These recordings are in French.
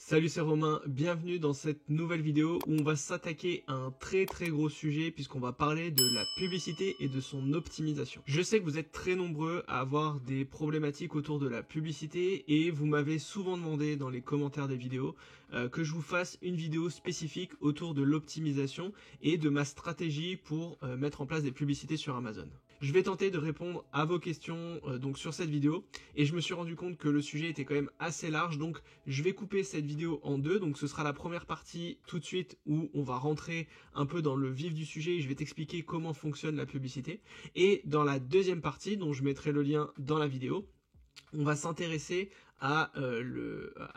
Salut, c'est Romain, bienvenue dans cette nouvelle vidéo où on va s'attaquer à un très gros sujet puisqu'on va parler de la publicité et de son optimisation. Je sais que vous êtes très nombreux à avoir des problématiques autour de la publicité et vous m'avez souvent demandé dans les commentaires des vidéos que je vous fasse une vidéo spécifique autour de l'optimisation et de ma stratégie pour mettre en place des publicités sur Amazon. Je vais tenter de répondre à vos questions donc sur cette vidéo et je me suis rendu compte que le sujet était quand même assez large, donc je vais couper cette vidéo en deux. Donc ce sera la première partie tout de suite où on va rentrer un peu dans le vif du sujet et je vais t'expliquer comment fonctionne la publicité. Et dans la deuxième partie, dont je mettrai le lien dans la vidéo, on va s'intéresser à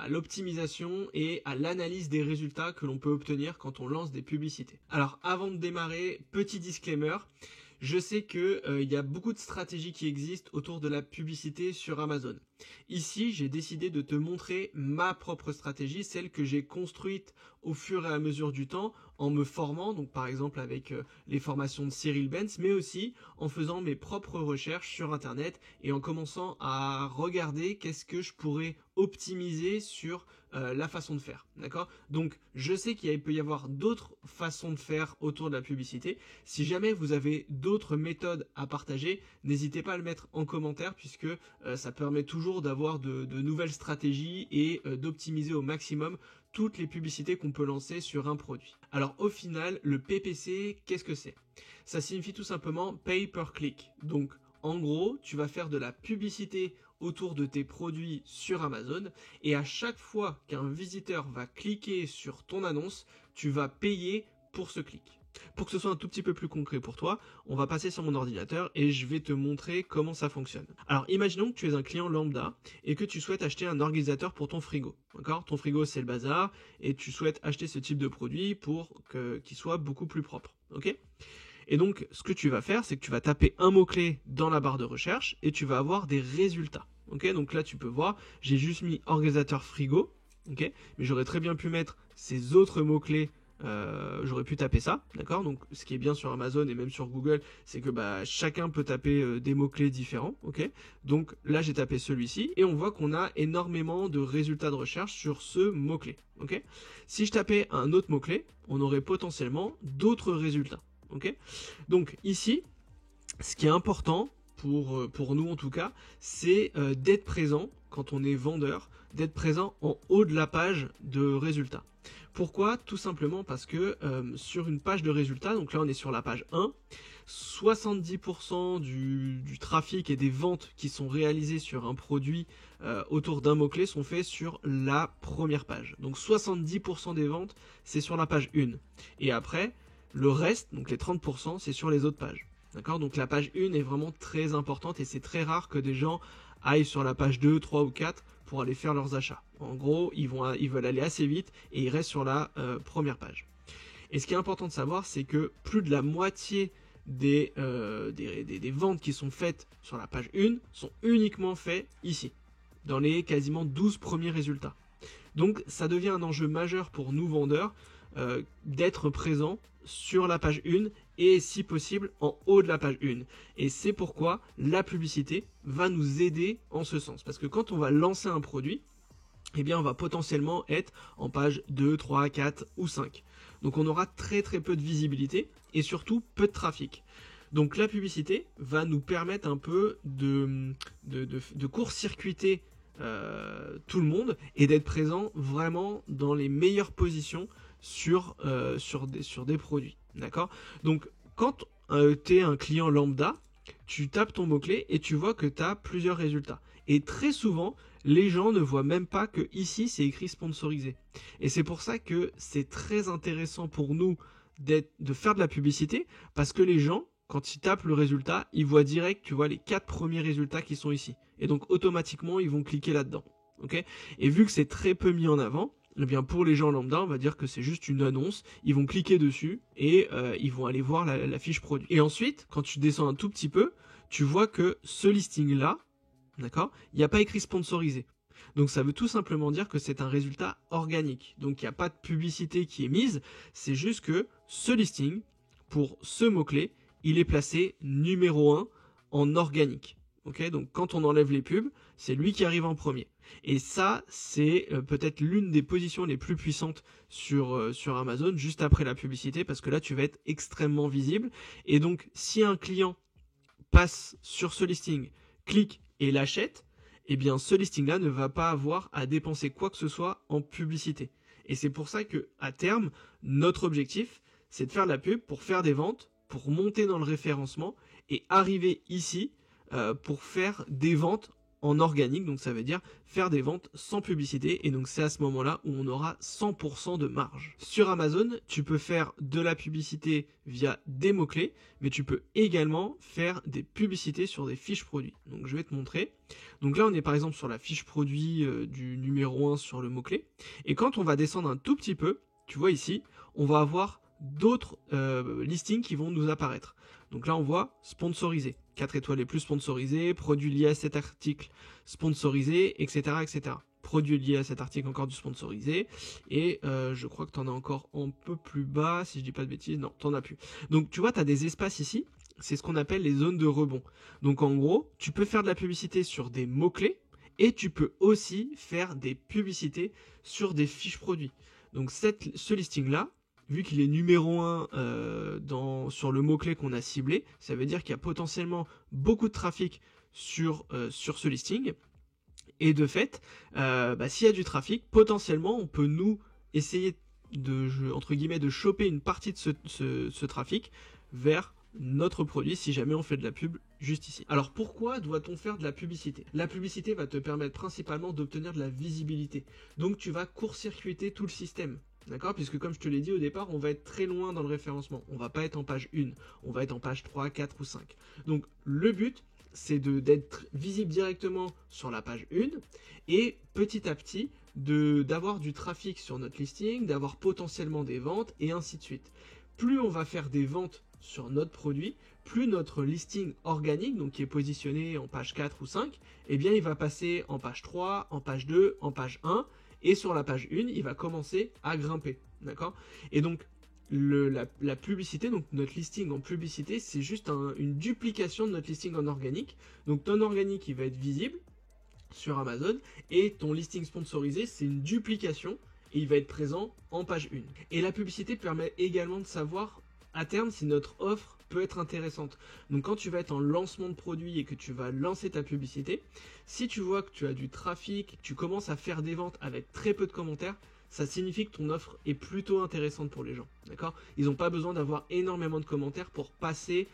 l'optimisation et à l'analyse des résultats que l'on peut obtenir quand on lance des publicités. Alors avant de démarrer, petit disclaimer. Je sais qu'il y a beaucoup de stratégies qui existent autour de la publicité sur Amazon. Ici, j'ai décidé de te montrer ma propre stratégie, celle que j'ai construite au fur et à mesure du temps en me formant, donc par exemple avec les formations de Cyril Benz, mais aussi en faisant mes propres recherches sur Internet et en commençant à regarder qu'est-ce que je pourrais optimiser sur la façon de faire, d'accord? Donc je sais qu'il peut y avoir d'autres façons de faire autour de la publicité. Si jamais vous avez d'autres méthodes à partager, n'hésitez pas à le mettre en commentaire puisque ça permet toujours d'avoir de nouvelles stratégies et d'optimiser au maximum toutes les publicités qu'on peut lancer sur un produit. Alors au final, le PPC, qu'est-ce que c'est? Ça signifie tout simplement Pay per Click. Donc en gros, tu vas faire de la publicité autour de tes produits sur Amazon et à chaque fois qu'un visiteur va cliquer sur ton annonce, tu vas payer pour ce clic. Pour que ce soit un tout petit peu plus concret pour toi, on va passer sur mon ordinateur et je vais te montrer comment ça fonctionne. Alors imaginons que tu es un client lambda et que tu souhaites acheter un organisateur pour ton frigo. D'accord ? Ton frigo c'est le bazar et tu souhaites acheter ce type de produit pour qu'il soit beaucoup plus propre. Ok ? Et donc, ce que tu vas faire, c'est que tu vas taper un mot-clé dans la barre de recherche et tu vas avoir des résultats. Ok, donc là, tu peux voir, j'ai juste mis organisateur frigo, ok, mais j'aurais très bien pu mettre ces autres mots-clés. J'aurais pu taper ça, d'accord? Donc, ce qui est bien sur Amazon et même sur Google, c'est que chacun peut taper des mots-clés différents, ok? Donc là, j'ai tapé celui-ci et on voit qu'on a énormément de résultats de recherche sur ce mot-clé, ok? Si je tapais un autre mot-clé, on aurait potentiellement d'autres résultats. Okay, donc ici, ce qui est important pour nous en tout cas, c'est d'être présent quand on est vendeur, d'être présent en haut de la page de résultats. Pourquoi? Tout simplement parce que sur une page de résultats, donc là on est sur la page 1, 70% du trafic et des ventes qui sont réalisées sur un produit autour d'un mot-clé sont faits sur la première page. Donc 70% des ventes, c'est sur la page 1. Et après, le reste, donc les 30%, c'est sur les autres pages. D'accord? Donc la page 1 est vraiment très importante et c'est très rare que des gens aillent sur la page 2, 3 ou 4 pour aller faire leurs achats. En gros, ils veulent aller assez vite et ils restent sur la première page. Et ce qui est important de savoir, c'est que plus de la moitié des ventes qui sont faites sur la page 1 sont uniquement faites ici, dans les quasiment 12 premiers résultats. Donc ça devient un enjeu majeur pour nous vendeurs d'être présent sur la page 1 et si possible en haut de la page 1. Et c'est pourquoi la publicité va nous aider en ce sens. Parce que quand on va lancer un produit, eh bien on va potentiellement être en page 2, 3, 4 ou 5. Donc on aura très peu de visibilité et surtout peu de trafic. Donc la publicité va nous permettre un peu de court-circuiter tout le monde et d'être présent vraiment dans les meilleures positions sur des produits, d'accord? Donc quand tu es un client lambda, tu tapes ton mot-clé et tu vois que tu as plusieurs résultats. Et très souvent, les gens ne voient même pas que ici c'est écrit sponsorisé. Et c'est pour ça que c'est très intéressant pour nous de faire de la publicité parce que les gens, quand ils tapent le résultat, ils voient direct, tu vois, les 4 premiers résultats qui sont ici. Et donc automatiquement, ils vont cliquer là-dedans. Okay ? Et vu que c'est très peu mis en avant, eh bien pour les gens lambda, on va dire que c'est juste une annonce, ils vont cliquer dessus et ils vont aller voir la fiche produit. Et ensuite, quand tu descends un tout petit peu, tu vois que ce listing-là, d'accord, il n'y a pas écrit sponsorisé. Donc ça veut tout simplement dire que c'est un résultat organique. Donc il n'y a pas de publicité qui est mise, c'est juste que ce listing, pour ce mot-clé, il est placé numéro 1 en organique. Ok, donc quand on enlève les pubs, c'est lui qui arrive en premier. Et ça, c'est peut-être l'une des positions les plus puissantes sur Amazon, juste après la publicité, parce que là, tu vas être extrêmement visible. Et donc, si un client passe sur ce listing, clique et l'achète, eh bien ce listing-là ne va pas avoir à dépenser quoi que ce soit en publicité. Et c'est pour ça que à terme, notre objectif, c'est de faire de la pub pour faire des ventes, pour monter dans le référencement et arriver ici pour faire des ventes en organique, donc ça veut dire faire des ventes sans publicité, et donc c'est à ce moment-là où on aura 100% de marge. Sur Amazon, tu peux faire de la publicité via des mots-clés, mais tu peux également faire des publicités sur des fiches produits. Donc je vais te montrer. Donc là, on est par exemple sur la fiche produit du numéro 1 sur le mot-clé, et quand on va descendre un tout petit peu, tu vois ici, on va avoir d'autres listings qui vont nous apparaître. Donc là, on voit sponsorisé, 4 étoiles et plus sponsorisé, produits liés à cet article sponsorisé, etc., etc. Produits liés à cet article, encore du sponsorisé, et je crois que tu en as encore un peu plus bas, si je dis pas de bêtises, non, tu n'en as plus. Donc tu vois, tu as des espaces ici, c'est ce qu'on appelle les zones de rebond. Donc en gros, tu peux faire de la publicité sur des mots-clés, et tu peux aussi faire des publicités sur des fiches produits. Donc ce listing-là, vu qu'il est numéro 1 sur le mot-clé qu'on a ciblé, ça veut dire qu'il y a potentiellement beaucoup de trafic sur ce listing. Et de fait, s'il y a du trafic, potentiellement, on peut nous essayer entre guillemets, de choper une partie de ce trafic vers notre produit si jamais on fait de la pub juste ici. Alors pourquoi doit-on faire de la publicité? La publicité va te permettre principalement d'obtenir de la visibilité. Donc tu vas court-circuiter tout le système. D'accord? Puisque comme je te l'ai dit au départ, on va être très loin dans le référencement. On va pas être en page 1, on va être en page 3, 4 ou 5. Donc le but, c'est d'être visible directement sur la page 1 et petit à petit d'avoir du trafic sur notre listing, d'avoir potentiellement des ventes et ainsi de suite. Plus on va faire des ventes sur notre produit, plus notre listing organique, donc qui est positionné en page 4 ou 5, eh bien il va passer en page 3, en page 2, en page 1, et sur la page 1, il va commencer à grimper, d'accord? Et donc, la publicité, donc notre listing en publicité, c'est juste une duplication de notre listing en organique. Donc ton organique, il va être visible sur Amazon, et ton listing sponsorisé, c'est une duplication, et il va être présent en page 1. Et la publicité permet également de savoir à terme si notre offre peut être intéressante. Donc quand tu vas être en lancement de produit et que tu vas lancer ta publicité, si tu vois que tu as du trafic, que tu commences à faire des ventes avec très peu de commentaires, ça signifie que ton offre est plutôt intéressante pour les gens. D'accord? Ils n'ont pas besoin d'avoir énormément de commentaires pour passer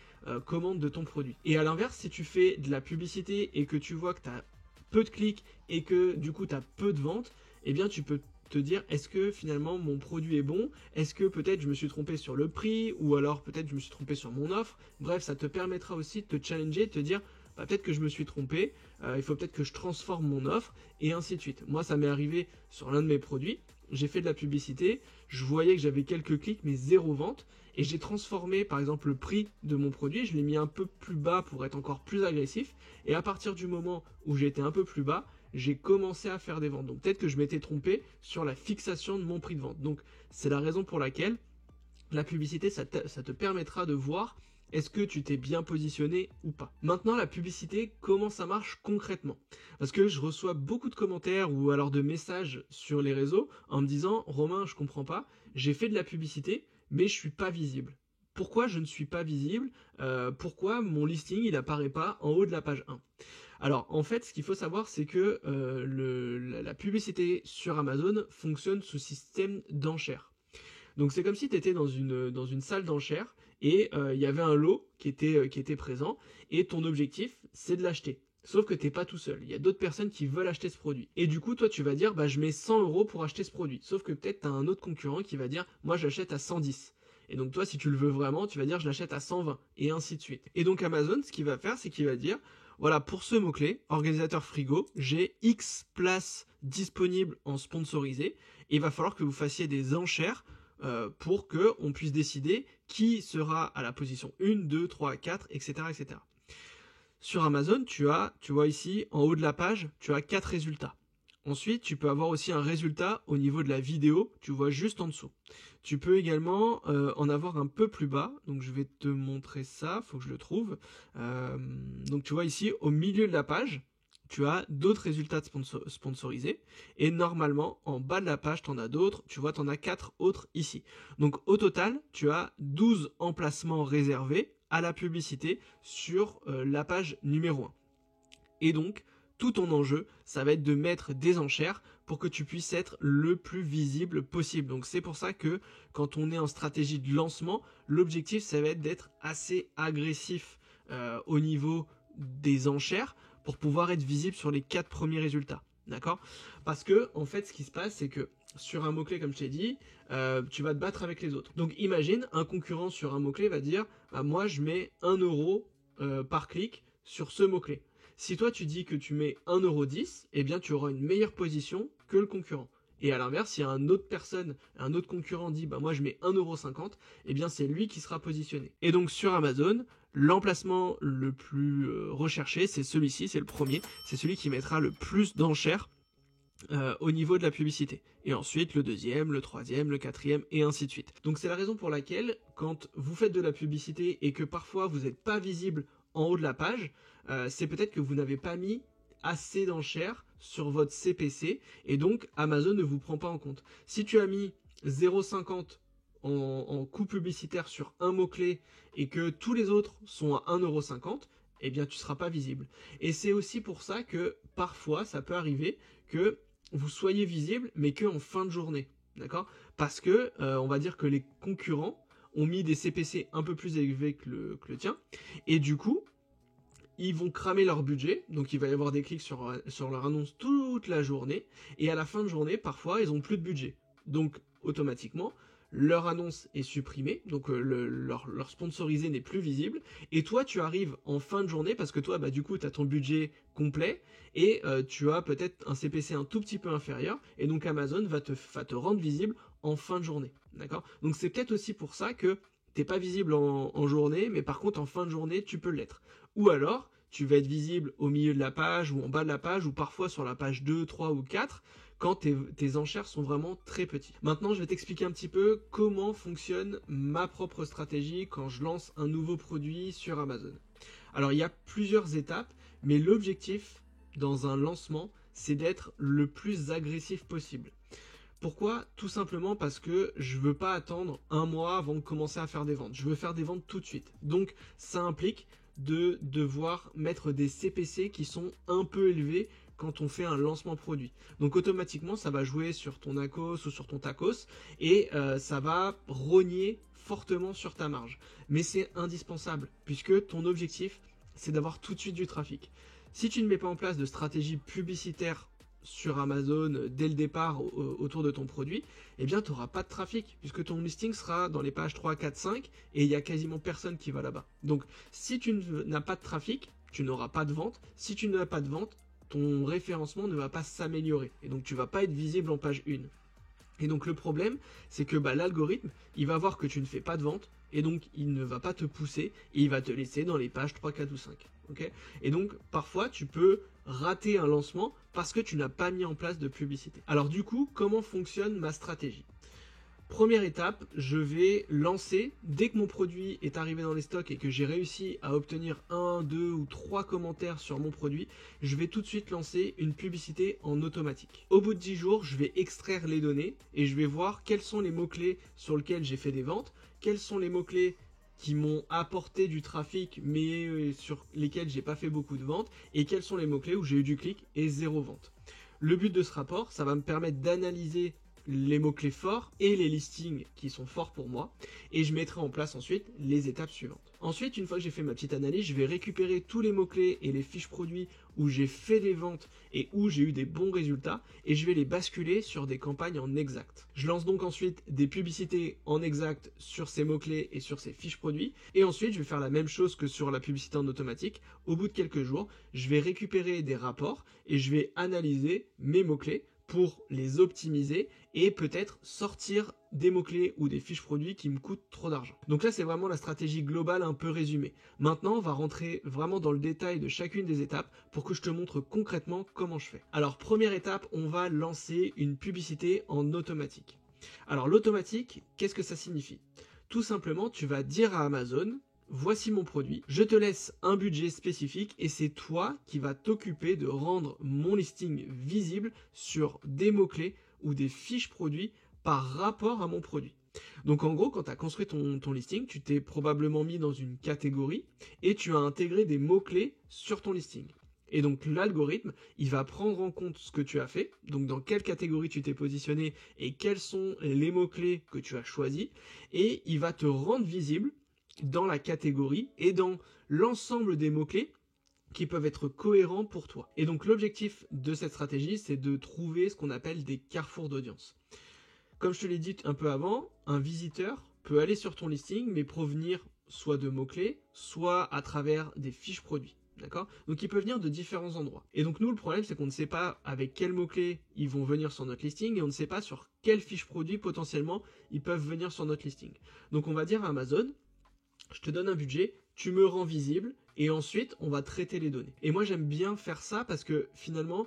commande de ton produit. Et à l'inverse, si tu fais de la publicité et que tu vois que tu as peu de clics et que du coup tu as peu de ventes, eh bien tu peux te dire, est-ce que finalement mon produit est bon? Est-ce que peut-être je me suis trompé sur le prix? Ou alors peut-être je me suis trompé sur mon offre? Bref, ça te permettra aussi de te challenger, de te dire, peut-être que je me suis trompé, il faut peut-être que je transforme mon offre, et ainsi de suite. Moi, ça m'est arrivé sur l'un de mes produits, j'ai fait de la publicité, je voyais que j'avais quelques clics, mais zéro vente, et j'ai transformé par exemple le prix de mon produit, je l'ai mis un peu plus bas pour être encore plus agressif, et à partir du moment où j'étais un peu plus bas, j'ai commencé à faire des ventes. Donc peut-être que je m'étais trompé sur la fixation de mon prix de vente. Donc c'est la raison pour laquelle la publicité, ça te permettra de voir est-ce que tu t'es bien positionné ou pas. Maintenant, la publicité, comment ça marche concrètement? Parce que je reçois beaucoup de commentaires ou alors de messages sur les réseaux en me disant « Romain, je comprends pas, j'ai fait de la publicité, mais je suis pas visible. Pourquoi je ne suis pas visible? Pourquoi mon listing, il apparaît pas en haut de la page 1 ?» Alors, en fait, ce qu'il faut savoir, c'est que la publicité sur Amazon fonctionne sous système d'enchères. Donc, c'est comme si tu étais dans une salle d'enchères et il y avait un lot qui était présent et ton objectif, c'est de l'acheter. Sauf que tu n'es pas tout seul. Il y a d'autres personnes qui veulent acheter ce produit. Et du coup, toi, tu vas dire, bah, je mets 100 € pour acheter ce produit. Sauf que peut-être tu as un autre concurrent qui va dire, moi, j'achète à 110. Et donc, toi, si tu le veux vraiment, tu vas dire, je l'achète à 120. Et ainsi de suite. Et donc, Amazon, ce qu'il va faire, c'est qu'il va dire, voilà, pour ce mot-clé, organisateur frigo, j'ai X places disponibles en sponsorisé. Et il va falloir que vous fassiez des enchères pour qu'on puisse décider qui sera à la position 1, 2, 3, 4, etc. etc. Sur Amazon, tu vois ici, en haut de la page, tu as 4 résultats. Ensuite, tu peux avoir aussi un résultat au niveau de la vidéo, tu vois juste en dessous. Tu peux également en avoir un peu plus bas, donc je vais te montrer ça, faut que je le trouve. Donc tu vois ici, au milieu de la page, tu as d'autres résultats sponsorisés, et normalement, en bas de la page, tu en as d'autres, tu vois, tu en as 4 autres ici. Donc au total, tu as 12 emplacements réservés à la publicité sur la page numéro 1. Et donc, tout ton enjeu, ça va être de mettre des enchères pour que tu puisses être le plus visible possible. Donc c'est pour ça que quand on est en stratégie de lancement, l'objectif, ça va être d'être assez agressif au niveau des enchères pour pouvoir être visible sur les 4 premiers résultats. D'accord? Parce que, en fait, ce qui se passe, c'est que sur un mot-clé, comme je t'ai dit, tu vas te battre avec les autres. Donc imagine, un concurrent sur un mot-clé va dire, bah, moi je mets 1 euro par clic sur ce mot-clé. Si toi tu dis que tu mets 1,10 €, eh bien tu auras une meilleure position que le concurrent. Et à l'inverse, si un autre personne, un autre concurrent dit bah moi je mets 1,50 €, eh bien c'est lui qui sera positionné. Et donc sur Amazon, l'emplacement le plus recherché, c'est celui-ci, c'est le premier, c'est celui qui mettra le plus d'enchères au niveau de la publicité. Et ensuite le deuxième, le troisième, le quatrième, et ainsi de suite. Donc c'est la raison pour laquelle, quand vous faites de la publicité et que parfois vous n'êtes pas visible en haut de la page, c'est peut-être que vous n'avez pas mis assez d'enchères sur votre CPC, et donc Amazon ne vous prend pas en compte. Si tu as mis 0,50 en coût publicitaire sur un mot-clé et que tous les autres sont à 1,50 €, eh bien tu ne seras pas visible. Et c'est aussi pour ça que parfois ça peut arriver que vous soyez visible, mais qu'en fin de journée, d'accord? Parce que on va dire que les concurrents ont mis des CPC un peu plus élevés que le tien, et du coup, ils vont cramer leur budget, donc il va y avoir des clics sur leur annonce toute la journée, et à la fin de journée, parfois, ils ont plus de budget. Donc, automatiquement, leur annonce est supprimée, donc leur sponsorisé n'est plus visible, et toi, tu arrives en fin de journée, parce que toi, bah, du coup, tu as ton budget complet, et tu as peut-être un CPC un tout petit peu inférieur, et donc Amazon va te rendre visible en fin de journée, d'accord? Donc c'est peut-être aussi pour ça que t'es pas visible en journée, mais par contre en fin de journée, tu peux l'être. Ou alors, tu vas être visible au milieu de la page, ou en bas de la page, ou parfois sur la page 2, 3 ou 4, quand tes enchères sont vraiment très petites. Maintenant, je vais t'expliquer un petit peu comment fonctionne ma propre stratégie quand je lance un nouveau produit sur Amazon. Alors, il y a plusieurs étapes, mais l'objectif dans un lancement, c'est d'être le plus agressif possible. Pourquoi? Tout simplement parce que je veux pas attendre un mois avant de commencer à faire des ventes. Je veux faire des ventes tout de suite. Donc ça implique de devoir mettre des CPC qui sont un peu élevés quand on fait un lancement produit. Donc automatiquement ça va jouer sur ton ACOS ou sur ton TACOS, et ça va rogner fortement sur ta marge. Mais c'est indispensable puisque ton objectif, c'est d'avoir tout de suite du trafic. Si tu ne mets pas en place de stratégie publicitaire sur Amazon dès le départ autour de ton produit, eh bien tu n'auras pas de trafic puisque ton listing sera dans les pages 3, 4, 5 et il n'y a quasiment personne qui va là-bas. Donc si tu n'as pas de trafic, tu n'auras pas de vente. Si tu n'as pas de vente, ton référencement ne va pas s'améliorer et donc tu ne vas pas être visible en page 1. Et donc le problème, c'est que l'algorithme, il va voir que tu ne fais pas de vente, et donc il ne va pas te pousser, et il va te laisser dans les pages 3, 4 ou 5. Okay, et donc parfois tu peux rater un lancement parce que tu n'as pas mis en place de publicité. Alors du coup, comment fonctionne ma stratégie? Première étape, je vais lancer, dès que mon produit est arrivé dans les stocks et que j'ai réussi à obtenir 1, 2 ou 3 commentaires sur mon produit, je vais tout de suite lancer une publicité en automatique. Au bout de 10 jours, je vais extraire les données et je vais voir quels sont les mots-clés sur lesquels j'ai fait des ventes, quels sont les mots-clés qui m'ont apporté du trafic mais sur lesquels j'ai pas fait beaucoup de ventes, et quels sont les mots-clés où j'ai eu du clic et 0 vente. Le but de ce rapport, ça va me permettre d'analyser les mots-clés forts et les listings qui sont forts pour moi, et je mettrai en place ensuite les étapes suivantes. Ensuite, une fois que j'ai fait ma petite analyse, je vais récupérer tous les mots-clés et les fiches produits où j'ai fait des ventes et où j'ai eu des bons résultats, et je vais les basculer sur des campagnes en exact. Je lance donc ensuite des publicités en exact sur ces mots-clés et sur ces fiches produits, et ensuite je vais faire la même chose que sur la publicité en automatique. Au bout de quelques jours, je vais récupérer des rapports et je vais analyser mes mots-clés pour les optimiser et peut-être sortir des mots-clés ou des fiches produits qui me coûtent trop d'argent. Donc là, c'est vraiment la stratégie globale un peu résumée. Maintenant, on va rentrer vraiment dans le détail de chacune des étapes pour que je te montre concrètement comment je fais. Alors, première étape, on va lancer une publicité en automatique. Alors, l'automatique, qu'est-ce que ça signifie? Tout simplement, tu vas dire à Amazon: voici mon produit, je te laisse un budget spécifique et c'est toi qui vas t'occuper de rendre mon listing visible sur des mots-clés ou des fiches produits par rapport à mon produit. Donc en gros, quand tu as construit ton listing, tu t'es probablement mis dans une catégorie et tu as intégré des mots-clés sur ton listing. Et donc l'algorithme, il va prendre en compte ce que tu as fait, donc dans quelle catégorie tu t'es positionné et quels sont les mots-clés que tu as choisis, et il va te rendre visible dans la catégorie et dans l'ensemble des mots-clés qui peuvent être cohérents pour toi. Et donc l'objectif de cette stratégie, c'est de trouver ce qu'on appelle des carrefours d'audience. Comme je te l'ai dit un peu avant, un visiteur peut aller sur ton listing, mais provenir soit de mots-clés, soit à travers des fiches produits. D'accord? Donc il peut venir de différents endroits. Et donc nous, le problème, c'est qu'on ne sait pas avec quels mots-clés ils vont venir sur notre listing et on ne sait pas sur quelles fiches produits potentiellement ils peuvent venir sur notre listing. Donc on va dire à Amazon: je te donne un budget, tu me rends visible et ensuite on va traiter les données. Et moi j'aime bien faire ça parce que finalement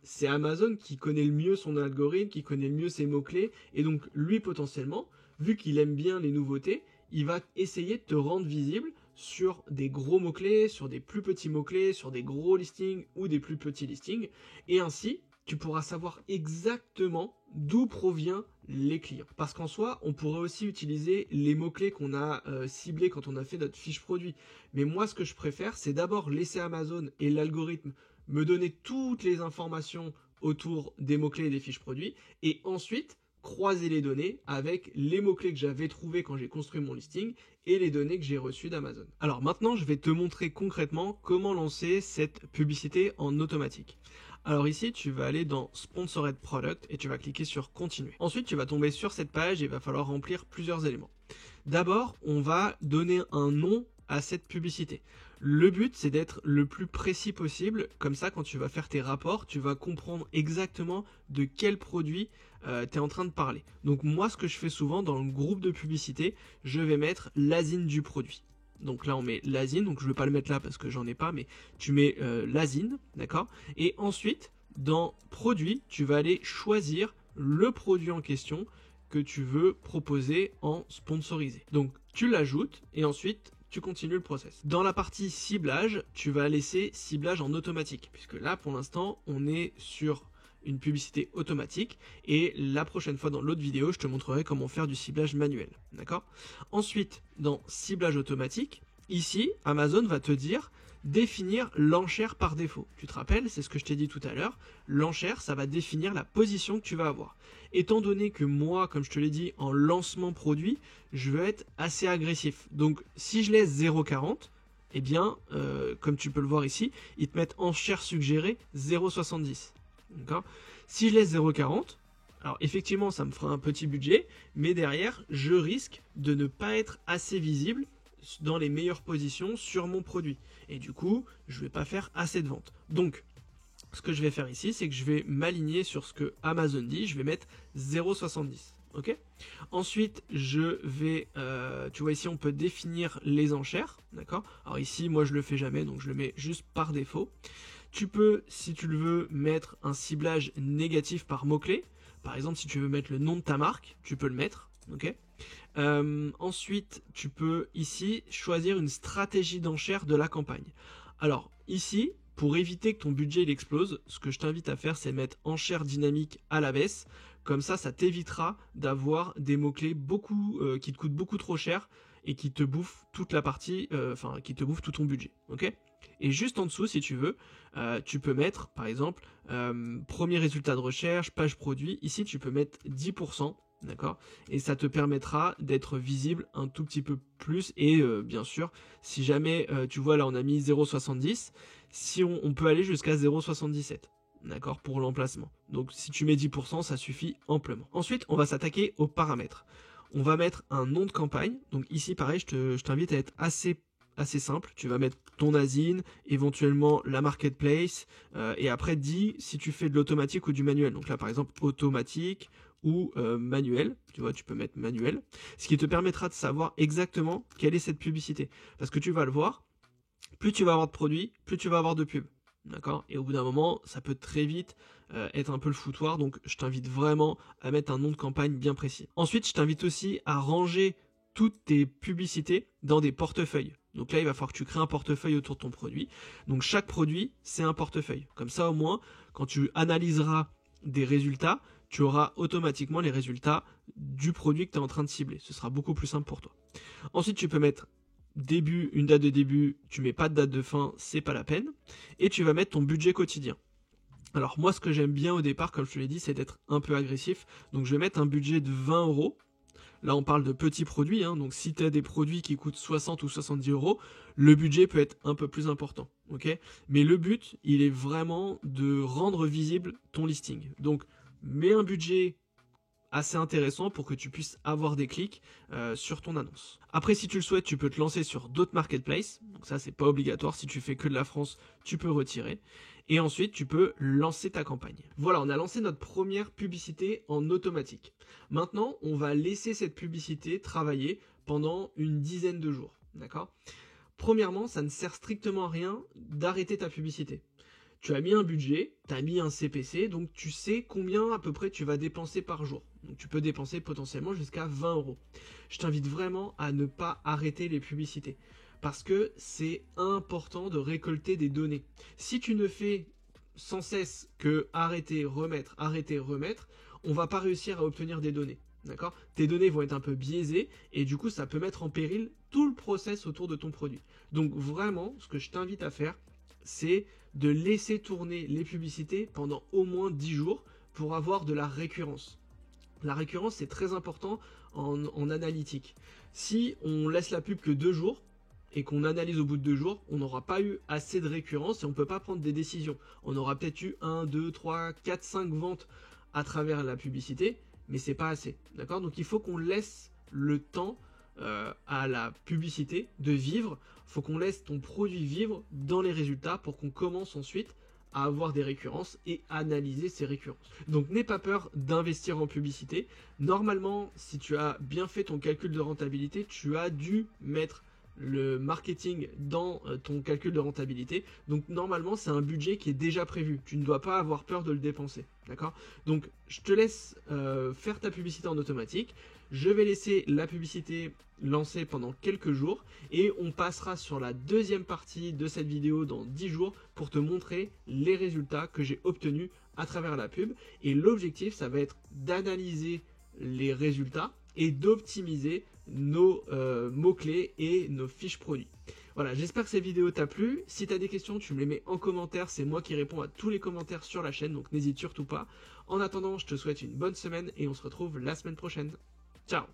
c'est Amazon qui connaît le mieux son algorithme, qui connaît le mieux ses mots-clés, et donc lui potentiellement, vu qu'il aime bien les nouveautés, il va essayer de te rendre visible sur des gros mots-clés, sur des plus petits mots-clés, sur des gros listings ou des plus petits listings, et ainsi tu pourras savoir exactement d'où proviennent les clients. Parce qu'en soi, on pourrait aussi utiliser les mots-clés qu'on a ciblés quand on a fait notre fiche produit. Mais moi, ce que je préfère, c'est d'abord laisser Amazon et l'algorithme me donner toutes les informations autour des mots-clés et des fiches produits, et ensuite croiser les données avec les mots-clés que j'avais trouvés quand j'ai construit mon listing et les données que j'ai reçues d'Amazon. Alors maintenant, je vais te montrer concrètement comment lancer cette publicité en automatique. Alors ici, tu vas aller dans Sponsored Product et tu vas cliquer sur Continuer. Ensuite, tu vas tomber sur cette page et il va falloir remplir plusieurs éléments. D'abord, on va donner un nom à cette publicité. Le but, c'est d'être le plus précis possible. Comme ça, quand tu vas faire tes rapports, tu vas comprendre exactement de quel produit tu es en train de parler. Donc moi, ce que je fais souvent dans le groupe de publicité, je vais mettre l'ASIN du produit. Donc là, on met l'ASIN, donc je ne vais pas le mettre là parce que j'en ai pas, mais tu mets l'ASIN, d'accord? Et ensuite, dans produit, tu vas aller choisir le produit en question que tu veux proposer en sponsorisé. Donc tu l'ajoutes et ensuite tu continues le process. Dans la partie ciblage, tu vas laisser ciblage en automatique, puisque là pour l'instant on est sur une publicité automatique et la prochaine fois dans l'autre vidéo je te montrerai comment faire du ciblage manuel, d'accord? Ensuite, dans ciblage automatique, ici Amazon va te dire définir l'enchère par défaut. Tu te rappelles, c'est ce que je t'ai dit tout à l'heure, l'enchère ça va définir la position que tu vas avoir. Étant donné que moi, comme je te l'ai dit, en lancement produit, je veux être assez agressif. Donc si je laisse 0,40, eh bien, comme tu peux le voir ici, ils te mettent enchère suggérée 0,70. D'accord ? Si je laisse 0,40, alors effectivement ça me fera un petit budget, mais derrière je risque de ne pas être assez visible dans les meilleures positions sur mon produit. Et du coup, je ne vais pas faire assez de ventes. Donc, ce que je vais faire ici, c'est que je vais m'aligner sur ce que Amazon dit, je vais mettre 0,70. Ok ? Ensuite, je vais, tu vois ici, on peut définir les enchères, d'accord ? Alors ici, moi je le fais jamais, donc je le mets juste par défaut. Tu peux, si tu le veux, mettre un ciblage négatif par mot-clé. Par exemple, si tu veux mettre le nom de ta marque, tu peux le mettre, ok ? Ensuite, tu peux ici choisir une stratégie d'enchère de la campagne. Alors ici, pour éviter que ton budget il explose, ce que je t'invite à faire, c'est mettre enchère dynamique à la baisse. Comme ça t'évitera d'avoir des mots-clés qui te coûtent beaucoup trop cher et qui te bouffent toute la partie, qui te bouffent tout ton budget. Ok ? Et juste en dessous, si tu veux, tu peux mettre, par exemple, premier résultat de recherche, page produit. Ici, tu peux mettre 10%. D'accord? Et ça te permettra d'être visible un tout petit peu plus. Et bien sûr, si jamais, tu vois là on a mis 0,70, si on peut aller jusqu'à 0,77. D'accord? Pour l'emplacement. Donc si tu mets 10%, ça suffit amplement. Ensuite, on va s'attaquer aux paramètres. On va mettre un nom de campagne. Donc ici, pareil, je t'invite à être assez assez simple. Tu vas mettre ton ASIN, éventuellement la marketplace, et après dis si tu fais de l'automatique ou du manuel. Donc là, par exemple, automatique ou manuel. Tu vois, tu peux mettre manuel. Ce qui te permettra de savoir exactement quelle est cette publicité. Parce que tu vas le voir, plus tu vas avoir de produits, plus tu vas avoir de pubs. D'accord? Et au bout d'un moment, ça peut très vite être un peu le foutoir. Donc, je t'invite vraiment à mettre un nom de campagne bien précis. Ensuite, je t'invite aussi à ranger toutes tes publicités dans des portefeuilles. Donc là, il va falloir que tu crées un portefeuille autour de ton produit. Donc, chaque produit, c'est un portefeuille. Comme ça, au moins, quand tu analyseras des résultats, tu auras automatiquement les résultats du produit que tu es en train de cibler. Ce sera beaucoup plus simple pour toi. Ensuite, tu peux mettre début, une date de début, tu mets pas de date de fin, c'est pas la peine. Et tu vas mettre ton budget quotidien. Alors moi, ce que j'aime bien au départ, comme je te l'ai dit, c'est d'être un peu agressif. Donc je vais mettre un budget de 20 euros. Là, on parle de petits produits, hein, donc si tu as des produits qui coûtent 60 ou 70 euros, le budget peut être un peu plus important. Okay, mais le but, il est vraiment de rendre visible ton listing. Donc, mets un budget assez intéressant pour que tu puisses avoir des clics sur ton annonce. Après, si tu le souhaites, tu peux te lancer sur d'autres marketplaces. Donc ça, c'est pas obligatoire. Si tu fais que de la France, tu peux retirer. Et ensuite, tu peux lancer ta campagne. Voilà, on a lancé notre première publicité en automatique. Maintenant, on va laisser cette publicité travailler pendant une dizaine de jours. D'accord ? Premièrement, ça ne sert strictement à rien d'arrêter ta publicité. Tu as mis un budget, tu as mis un CPC, donc tu sais combien à peu près tu vas dépenser par jour. Donc tu peux dépenser potentiellement jusqu'à 20 euros. Je t'invite vraiment à ne pas arrêter les publicités parce que c'est important de récolter des données. Si tu ne fais sans cesse que arrêter, remettre, on va pas réussir à obtenir des données. D'accord ? Tes données vont être un peu biaisées et du coup ça peut mettre en péril tout le process autour de ton produit. Donc vraiment, ce que je t'invite à faire, c'est de laisser tourner les publicités pendant au moins 10 jours pour avoir de la récurrence. La récurrence, c'est très important en analytique. Si on laisse la pub que 2 jours et qu'on analyse au bout de 2 jours, on n'aura pas eu assez de récurrence et on ne peut pas prendre des décisions. On aura peut-être eu 1, 2, 3, 4, 5 ventes à travers la publicité, mais c'est pas assez. D'accord ? Donc il faut qu'on laisse le temps à la publicité de vivre. Il faut qu'on laisse ton produit vivre dans les résultats pour qu'on commence ensuite à avoir des récurrences et analyser ces récurrences. Donc n'aie pas peur d'investir en publicité. Normalement, si tu as bien fait ton calcul de rentabilité, tu as dû mettre le marketing dans ton calcul de rentabilité. Donc normalement, c'est un budget qui est déjà prévu. Tu ne dois pas avoir peur de le dépenser. D'accord ? Donc je te laisse faire ta publicité en automatique. Je vais laisser la publicité lancée pendant quelques jours et on passera sur la deuxième partie de cette vidéo dans 10 jours pour te montrer les résultats que j'ai obtenus à travers la pub. Et l'objectif, ça va être d'analyser les résultats et d'optimiser nos mots-clés et nos fiches produits. Voilà, j'espère que cette vidéo t'a plu. Si tu as des questions, tu me les mets en commentaire. C'est moi qui réponds à tous les commentaires sur la chaîne, donc n'hésite surtout pas. En attendant, je te souhaite une bonne semaine et on se retrouve la semaine prochaine. Ciao!